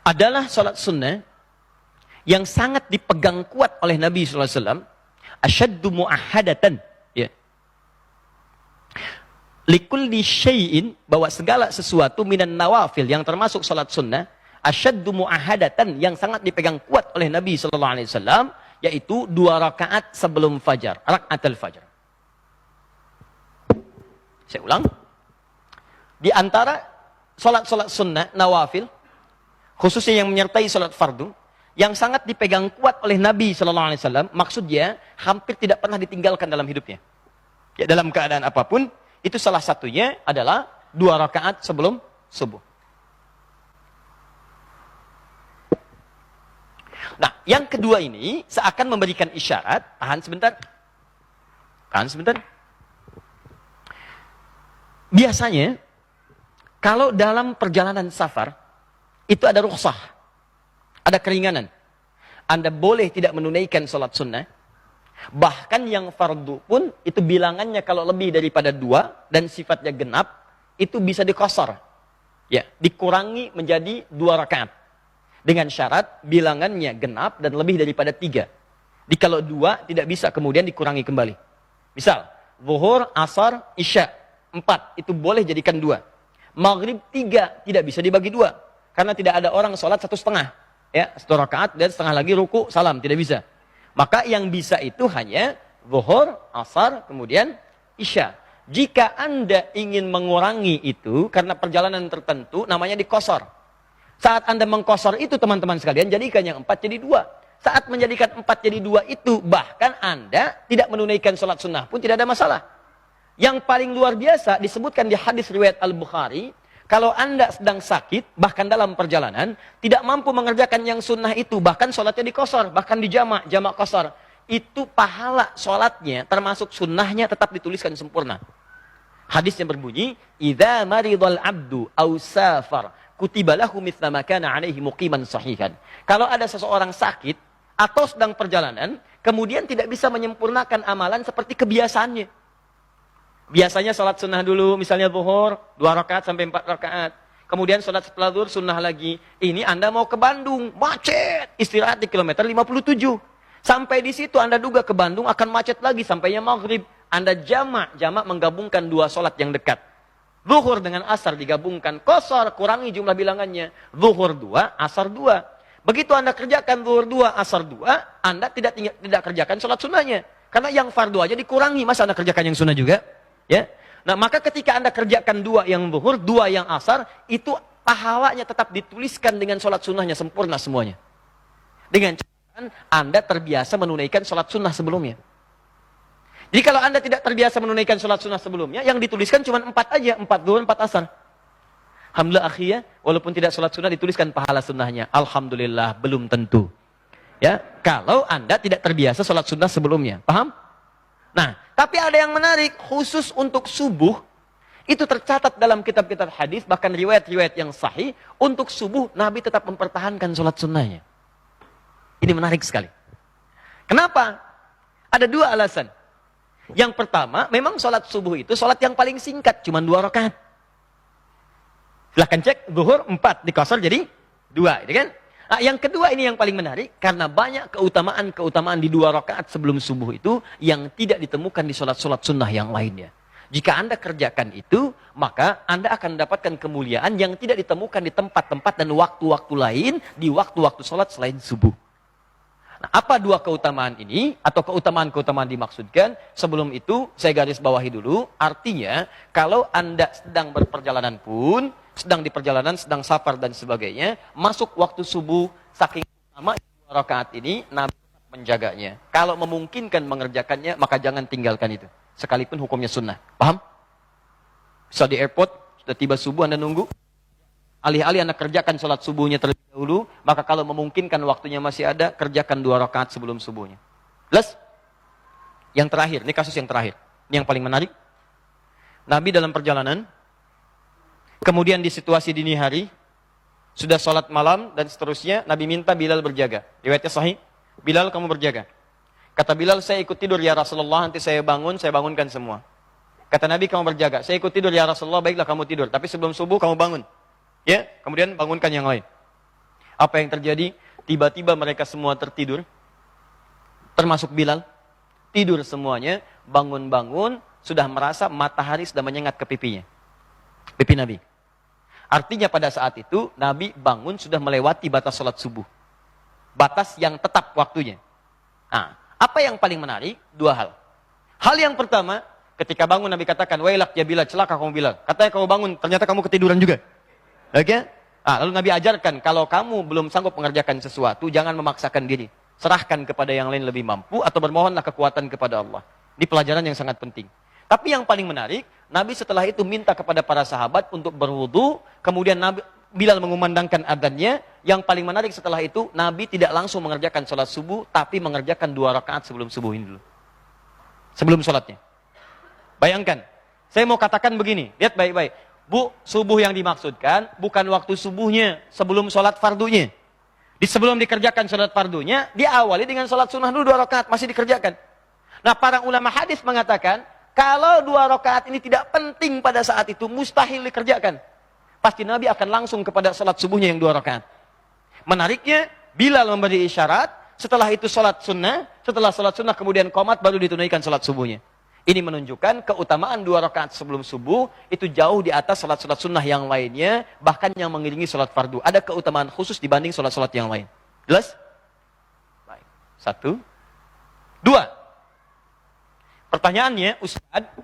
adalah salat sunnah yang sangat dipegang kuat oleh Nabi SAW. Asyaddu mu'ahadatan. Ya. Likulli syai'in, bahwa segala sesuatu minan nawafil yang termasuk salat sunnah, asyaddu mu'ahadatan, yang sangat dipegang kuat oleh Nabi SAW, yaitu 2 rakaat sebelum fajar, rakaatul fajar. Saya ulang. Di antara salat-salat sunnah, nawafil, khususnya yang menyertai salat fardu, yang sangat dipegang kuat oleh Nabi SAW, maksudnya hampir tidak pernah ditinggalkan dalam hidupnya. Ya, dalam keadaan apapun, itu salah satunya adalah 2 rakaat sebelum subuh. Nah, yang kedua ini seakan memberikan isyarat, tahan sebentar. Biasanya, kalau dalam perjalanan safar, itu ada rukhsah, ada keringanan. Anda boleh tidak menunaikan sholat sunnah. Bahkan yang fardu pun, itu bilangannya kalau lebih daripada 2, dan sifatnya genap, itu bisa dikosor. Ya, dikurangi menjadi 2 rakaat. Dengan syarat, bilangannya genap dan lebih daripada 3. Kalau 2, tidak bisa kemudian dikurangi kembali. Misal, zuhur, asar, isya, 4, itu boleh jadikan 2. Maghrib 3, tidak bisa dibagi 2. Karena tidak ada orang sholat 1,5. Ya, 1 rakaat dan setengah lagi ruku, salam, tidak bisa. Maka yang bisa itu hanya zuhur, asar, kemudian isya. Jika Anda ingin mengurangi itu karena perjalanan tertentu, namanya dikosor. Saat Anda mengkosor itu, teman-teman sekalian, jadikan yang 4 jadi 2. Saat menjadikan 4 jadi 2 itu, bahkan Anda tidak menunaikan sholat sunnah pun tidak ada masalah. Yang paling luar biasa disebutkan di hadis riwayat Al-Bukhari, kalau Anda sedang sakit, bahkan dalam perjalanan, tidak mampu mengerjakan yang sunnah itu, bahkan sholatnya dikosor, bahkan dijamak, jamak kosor, itu pahala sholatnya, termasuk sunnahnya tetap dituliskan sempurna. Hadisnya berbunyi, "Idza maridal abdu aw safar, kutiba lahu mithla ma kana 'alaihi muqiman sahihan." Kalau ada seseorang sakit atau sedang perjalanan, kemudian tidak bisa menyempurnakan amalan seperti kebiasaannya. Biasanya sholat sunnah dulu, misalnya zuhur, 2 rakaat sampai 4 rakaat. Kemudian sholat setelah zuhur, sunnah lagi. Ini Anda mau ke Bandung, macet. Istirahat di kilometer 57. Sampai di situ Anda duga ke Bandung akan macet lagi sampainya maghrib. Anda jamak menggabungkan 2 sholat yang dekat. Zuhur dengan asar digabungkan, kosor, kurangi jumlah bilangannya. Zuhur 2, asar 2. Begitu Anda kerjakan zuhur 2, asar 2, Anda tidak kerjakan sholat sunnahnya. Karena yang fardu aja dikurangi, masa Anda kerjakan yang sunnah juga? Ya, nah maka ketika Anda kerjakan 2 yang zuhur, 2 yang asar, itu pahalanya tetap dituliskan dengan sholat sunnahnya sempurna semuanya. Dengan catatan Anda terbiasa menunaikan sholat sunnah sebelumnya. Jadi kalau Anda tidak terbiasa menunaikan sholat sunnah sebelumnya, yang dituliskan cuma 4 aja, 4 zuhur, 4 asar. Alhamdulillah akhirnya, walaupun tidak sholat sunnah dituliskan pahala sunnahnya. Alhamdulillah, belum tentu. Ya, kalau Anda tidak terbiasa sholat sunnah sebelumnya, paham? Nah, tapi ada yang menarik, khusus untuk subuh, itu tercatat dalam kitab-kitab hadis, bahkan riwayat-riwayat yang sahih, untuk subuh, Nabi tetap mempertahankan sholat sunnahnya. Ini menarik sekali. Kenapa? Ada 2 alasan. Yang pertama, memang sholat subuh itu sholat yang paling singkat, cuma 2 rakaat. Silahkan cek, zuhur 4, dikosor jadi 2, gitu kan? Nah, yang kedua ini yang paling menarik, karena banyak keutamaan-keutamaan di 2 rakaat sebelum subuh itu yang tidak ditemukan di sholat-sholat sunnah yang lainnya. Jika Anda kerjakan itu, maka Anda akan mendapatkan kemuliaan yang tidak ditemukan di tempat-tempat dan waktu-waktu lain, di waktu-waktu sholat selain subuh. Nah, apa 2 keutamaan ini, atau keutamaan-keutamaan dimaksudkan? Sebelum itu, saya garis bawahi dulu, artinya, kalau Anda sedang berperjalanan pun, sedang di perjalanan, sedang safar dan sebagainya, masuk waktu subuh, saking lama 2 rakaat ini, Nabi menjaganya. Kalau memungkinkan mengerjakannya, maka jangan tinggalkan itu. Sekalipun hukumnya sunnah. Paham? Bisa di airport, sudah tiba subuh Anda nunggu. Alih-alih Anda kerjakan sholat subuhnya terlebih dahulu, maka kalau memungkinkan waktunya masih ada, kerjakan 2 rakaat sebelum subuhnya. Plus, yang terakhir, ini kasus yang terakhir. Ini yang paling menarik. Nabi dalam perjalanan, kemudian di situasi dini hari, sudah sholat malam dan seterusnya, Nabi minta Bilal berjaga. Riwayatnya sahih, Bilal kamu berjaga. Kata Bilal, saya ikut tidur ya Rasulullah, nanti saya bangunkan semua. Kata Nabi, kamu berjaga. Saya ikut tidur ya Rasulullah, baiklah kamu tidur. Tapi sebelum subuh kamu bangun. Ya, kemudian bangunkan yang lain. Apa yang terjadi? Tiba-tiba mereka semua tertidur. Termasuk Bilal. Tidur semuanya. Bangun-bangun. Sudah merasa matahari sudah menyengat ke pipinya. Pipi Nabi. Artinya pada saat itu Nabi bangun sudah melewati batas sholat subuh. Batas yang tetap waktunya. Nah, apa yang paling menarik? Dua hal. Hal yang pertama, ketika bangun Nabi katakan, wailak ya Bilal, celaka kamu Bilal. Katanya kamu bangun, ternyata kamu ketiduran juga. Oke? Lalu Nabi ajarkan, kalau kamu belum sanggup mengerjakan sesuatu, jangan memaksakan diri. Serahkan kepada yang lain lebih mampu, atau bermohonlah kekuatan kepada Allah. Ini pelajaran yang sangat penting. Tapi yang paling menarik, Nabi setelah itu minta kepada para sahabat untuk berwudu, kemudian Bilal mengumandangkan adzannya. Yang paling menarik setelah itu, Nabi tidak langsung mengerjakan sholat subuh, tapi mengerjakan 2 rakaat sebelum subuh ini dulu. Sebelum sholatnya. Bayangkan, saya mau katakan begini, lihat baik-baik. Bu, subuh yang dimaksudkan bukan waktu subuhnya sebelum sholat fardunya. Sebelum dikerjakan sholat fardunya, diawali dengan sholat sunnah dulu 2 rakaat, masih dikerjakan. Nah, para ulama hadis mengatakan, kalau 2 rakaat ini tidak penting pada saat itu, mustahil dikerjakan. Pasti Nabi akan langsung kepada sholat subuhnya yang 2 rakaat. Menariknya, Bilal memberi isyarat, setelah itu sholat sunnah, setelah sholat sunnah kemudian qomat baru ditunaikan sholat subuhnya. Ini menunjukkan keutamaan 2 rakaat sebelum subuh, itu jauh di atas sholat-sholat sunnah yang lainnya, bahkan yang mengiringi sholat fardu. Ada keutamaan khusus dibanding sholat-sholat yang lain. Jelas? Baik. 1. 2. Pertanyaannya, Ustaz,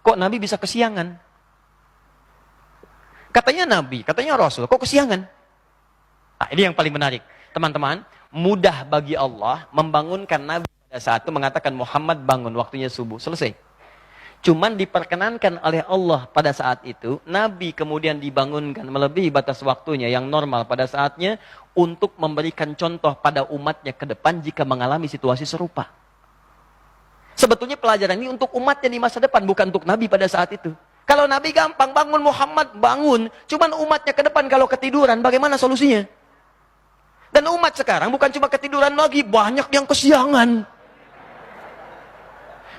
kok Nabi bisa kesiangan? Katanya Nabi, katanya Rasul, kok kesiangan? Nah, ini yang paling menarik. Teman-teman, mudah bagi Allah membangunkan Nabi pada saat itu mengatakan Muhammad bangun waktunya subuh. Selesai. Cuman diperkenankan oleh Allah pada saat itu, Nabi kemudian dibangunkan melebihi batas waktunya yang normal pada saatnya untuk memberikan contoh pada umatnya ke depan jika mengalami situasi serupa. Sebetulnya pelajaran ini untuk umatnya di masa depan, bukan untuk Nabi pada saat itu. Kalau Nabi gampang bangun, Muhammad bangun. Cuman umatnya ke depan kalau ketiduran, bagaimana solusinya? Dan umat sekarang bukan cuma ketiduran lagi, banyak yang kesiangan.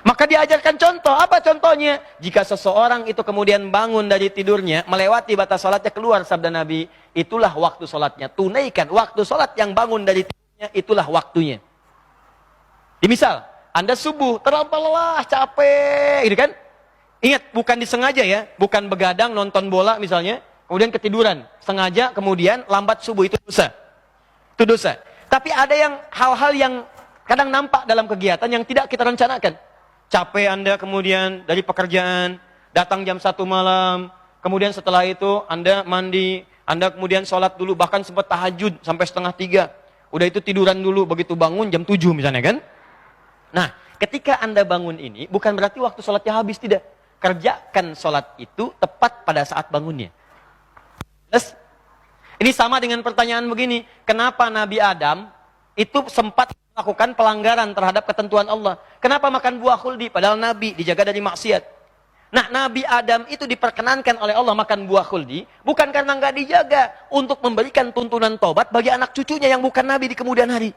Maka diajarkan contoh. Apa contohnya? Jika seseorang itu kemudian bangun dari tidurnya, melewati batas sholatnya, keluar sabda Nabi, itulah waktu sholatnya. Tunaikan waktu sholat yang bangun dari tidurnya, itulah waktunya. Misal, Anda subuh, terlalu lelah, capek, gitu kan? Ingat, bukan disengaja ya, bukan begadang nonton bola misalnya, kemudian ketiduran, sengaja kemudian lambat subuh, itu dosa. Itu dosa. Tapi ada yang hal-hal yang kadang nampak dalam kegiatan yang tidak kita rencanakan. Capek Anda kemudian dari pekerjaan, datang jam 1 malam, kemudian setelah itu Anda mandi, Anda kemudian sholat dulu, bahkan sempat tahajud sampai 2:30. Udah itu tiduran dulu, begitu bangun jam 7 misalnya kan. Nah, ketika Anda bangun ini, bukan berarti waktu sholatnya habis, tidak. Kerjakan sholat itu tepat pada saat bangunnya. Terus, ini sama dengan pertanyaan begini, kenapa Nabi Adam itu sempat melakukan pelanggaran terhadap ketentuan Allah? Kenapa makan buah khuldi padahal Nabi dijaga dari maksiat? Nah, Nabi Adam itu diperkenankan oleh Allah makan buah khuldi bukan karena nggak dijaga, untuk memberikan tuntunan tobat bagi anak cucunya yang bukan Nabi di kemudian hari.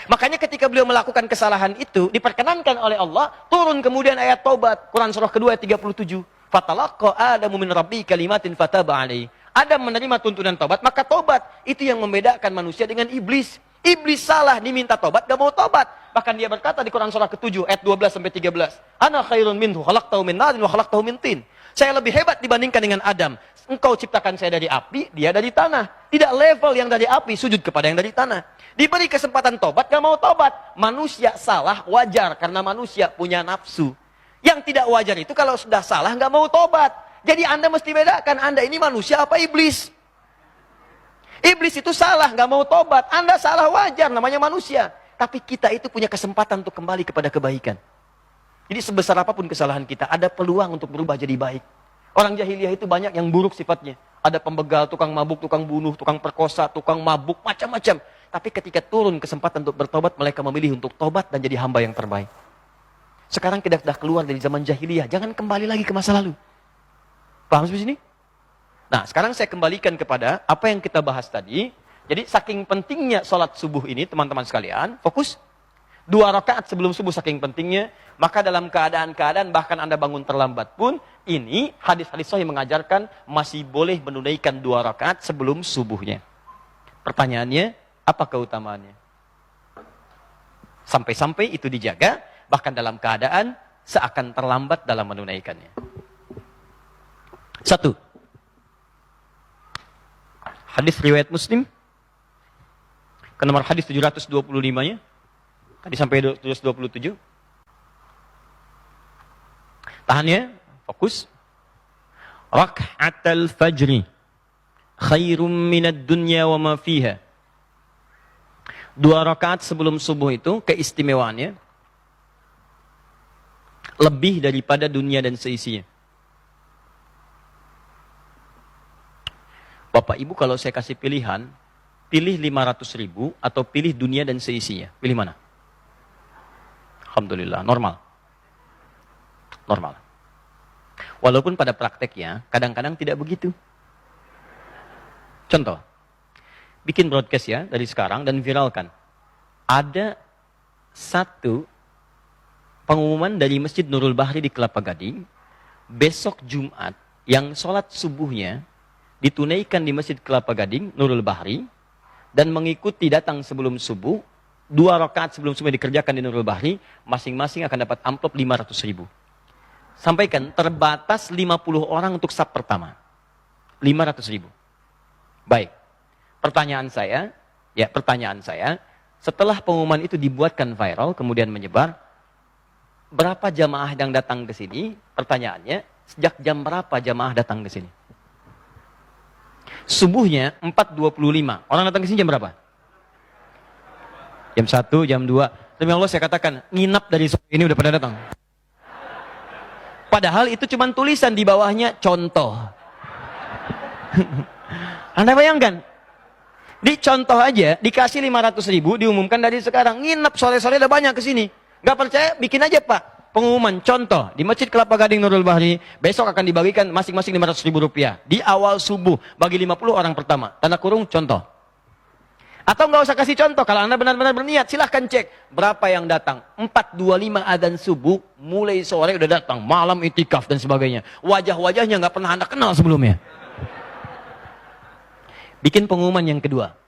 Makanya ketika beliau melakukan kesalahan itu diperkenankan oleh Allah, turun kemudian ayat tobat, Quran surah kedua ayat 37. Fatalaqa Adamu min rabbi kalimatin fataba alaihi. Adam menerima tuntunan tobat, maka tobat. Itu yang membedakan manusia dengan iblis. Iblis salah, diminta tobat, gak mau tobat. Bahkan dia berkata di Quran surah ke-7, ayat 12-13. Ana khairun minhu, khalaqtahu min narin wa khalaqtahu min tin. Saya lebih hebat dibandingkan dengan Adam. Engkau ciptakan saya dari api, dia dari tanah. Tidak level yang dari api, sujud kepada yang dari tanah. Diberi kesempatan tobat, gak mau tobat. Manusia salah, wajar, karena manusia punya nafsu. Yang tidak wajar itu kalau sudah salah, gak mau tobat. Jadi Anda mesti bedakan, Anda ini manusia apa iblis? Iblis itu salah, gak mau tobat. Anda salah wajar, namanya manusia. Tapi kita itu punya kesempatan untuk kembali kepada kebaikan. Jadi sebesar apapun kesalahan kita, ada peluang untuk berubah jadi baik. Orang jahiliyah itu banyak yang buruk sifatnya. Ada pembegal, tukang mabuk, tukang bunuh, tukang perkosa, tukang mabuk, macam-macam. Tapi ketika turun kesempatan untuk bertobat, mereka memilih untuk tobat dan jadi hamba yang terbaik. Sekarang kita sudah keluar dari zaman jahiliyah, jangan kembali lagi ke masa lalu. Paham sampai sini? Nah, sekarang saya kembalikan kepada apa yang kita bahas tadi. Jadi, saking pentingnya sholat subuh ini, teman-teman sekalian, fokus. 2 rakaat sebelum subuh saking pentingnya, maka dalam keadaan-keadaan bahkan Anda bangun terlambat pun, ini hadis-hadis sahih mengajarkan masih boleh menunaikan 2 rakaat sebelum subuhnya. Pertanyaannya, apa keutamaannya? Sampai-sampai itu dijaga, bahkan dalam keadaan seakan terlambat dalam menunaikannya. Satu, hadis riwayat Muslim, ke nomor hadis 725-nya, tadi sampai 727. Tahan ya, fokus. Rak'atal fajri khairum minad dunya wa ma fiha. 2 rakaat sebelum subuh itu keistimewaannya lebih daripada dunia dan seisinya. Bapak Ibu, kalau saya kasih pilihan, pilih 500.000 atau pilih dunia dan seisinya, pilih mana? Alhamdulillah, normal. Normal. Walaupun pada prakteknya kadang-kadang tidak begitu. Contoh, bikin broadcast ya dari sekarang dan viralkan. Ada satu pengumuman dari Masjid Nurul Bahri di Kelapa Gading, besok Jumat yang sholat subuhnya ditunaikan di Masjid Kelapa Gading, Nurul Bahri, dan mengikuti datang sebelum subuh, 2 rakaat sebelum subuh dikerjakan di Nurul Bahri, masing-masing akan dapat amplop 500.000. Sampaikan, terbatas 50 orang untuk sab pertama. 500.000. Baik. Pertanyaan saya, setelah pengumuman itu dibuatkan viral, kemudian menyebar, berapa jamaah yang datang ke sini? Pertanyaannya, sejak jam berapa jamaah datang ke sini? Subuhnya 4.25. Orang datang ke sini jam berapa? Jam 1, jam 2. Demi Allah saya katakan, nginap dari sore ini udah pada datang. Padahal itu cuma tulisan di bawahnya, contoh. Anda bayangkan? Di contoh aja, dikasih 500.000, diumumkan dari sekarang. Nginep sore-sore udah banyak ke sini. Gak percaya, bikin aja Pak. Pengumuman, contoh. Di Masjid Kelapa Gading Nurul Bahri, besok akan dibagikan masing-masing 500.000 rupiah. Di awal subuh, bagi 50 orang pertama. Tanda kurung, contoh. Atau nggak usah kasih contoh, kalau Anda benar-benar berniat, silahkan cek. Berapa yang datang? 4.25 adzan subuh, mulai sore udah datang. Malam itikaf dan sebagainya. Wajah-wajahnya nggak pernah Anda kenal sebelumnya. Bikin pengumuman yang kedua.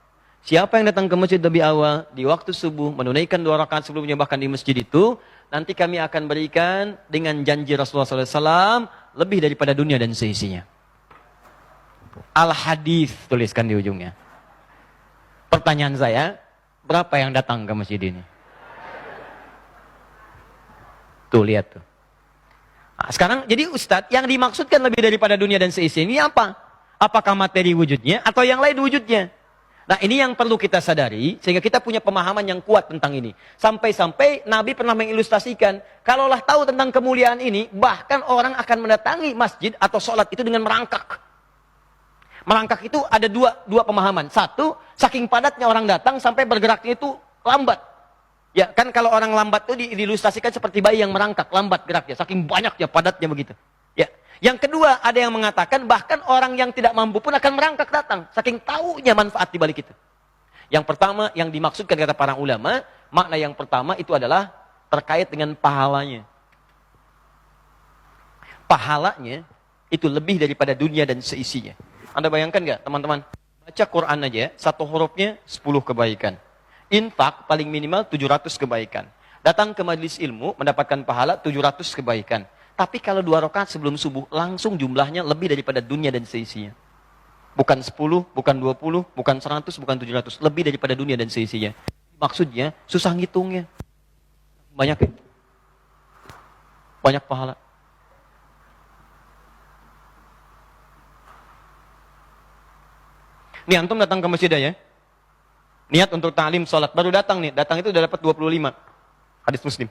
Siapa yang datang ke masjid lebih awal, di waktu subuh, menunaikan 2 rakaat sebelumnya, bahkan di masjid itu, nanti kami akan berikan dengan janji Rasulullah SAW, lebih daripada dunia dan seisinya. Al-Hadis, tuliskan di ujungnya. Pertanyaan saya, berapa yang datang ke masjid ini? Tuh, lihat tuh. Nah, sekarang, jadi Ustadz, yang dimaksudkan lebih daripada dunia dan seisinya ini apa? Apakah materi wujudnya atau yang lain wujudnya? Nah, ini yang perlu kita sadari, sehingga kita punya pemahaman yang kuat tentang ini. Sampai-sampai Nabi pernah mengilustrasikan, kalaulah tahu tentang kemuliaan ini, bahkan orang akan mendatangi masjid atau sholat itu dengan merangkak. Merangkak itu ada dua pemahaman. Satu, saking padatnya orang datang sampai bergeraknya itu lambat. Ya kan, kalau orang lambat itu diilustrasikan seperti bayi yang merangkak, lambat geraknya, saking banyaknya padatnya begitu. Ya. Yang kedua, ada yang mengatakan bahkan orang yang tidak mampu pun akan merangkak datang, saking tahunya manfaat di balik itu. Yang pertama yang dimaksudkan kata para ulama, makna yang pertama itu adalah terkait dengan pahalanya. Pahalanya itu lebih daripada dunia dan seisinya. Anda bayangkan nggak, teman-teman? Baca Quran aja, 1 hurufnya 10 kebaikan. Infak paling minimal 700 kebaikan. Datang ke majelis ilmu mendapatkan pahala 700 kebaikan. Tapi kalau 2 rakaat sebelum subuh, langsung jumlahnya lebih daripada dunia dan seisinya. Bukan 10, bukan 20, bukan 100, bukan 700. Lebih daripada dunia dan seisinya. Maksudnya, susah ngitungnya. Banyak ya? Banyak pahala. Nih antum datang ke masjid ya. Niat untuk ta'lim sholat. Baru datang nih. Datang itu udah dapat 25. Hadis Muslim.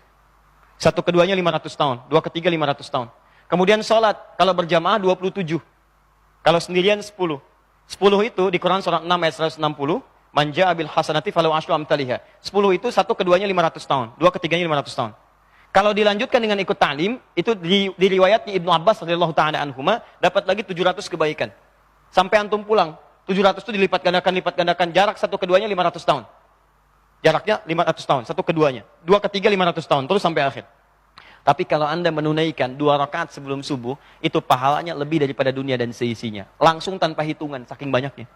1 keduanya 500 tahun. 2 ketiga 500 tahun. Kemudian sholat. Kalau berjamaah 27. Kalau sendirian 10. 10 itu di Quran surah 6 ayat 160. Manja abil hasanati falau ashru amtaliha. 10 itu 1 keduanya 500 tahun. 2 ketiganya 500 tahun. Kalau dilanjutkan dengan ikut ta'lim. Itu di riwayatnya Ibnu Abbas radhiyallahu ta'ala anhuma. Dapat lagi 700 kebaikan. Sampai antum pulang. 700 itu dilipat gandakan, jarak 1 keduanya 500 tahun. Jaraknya 500 tahun, 1 keduanya. 2 ketiga 500 tahun, terus sampai akhir. Tapi kalau Anda menunaikan 2 rakaat sebelum subuh, itu pahalanya lebih daripada dunia dan seisinya. Langsung tanpa hitungan, saking banyaknya.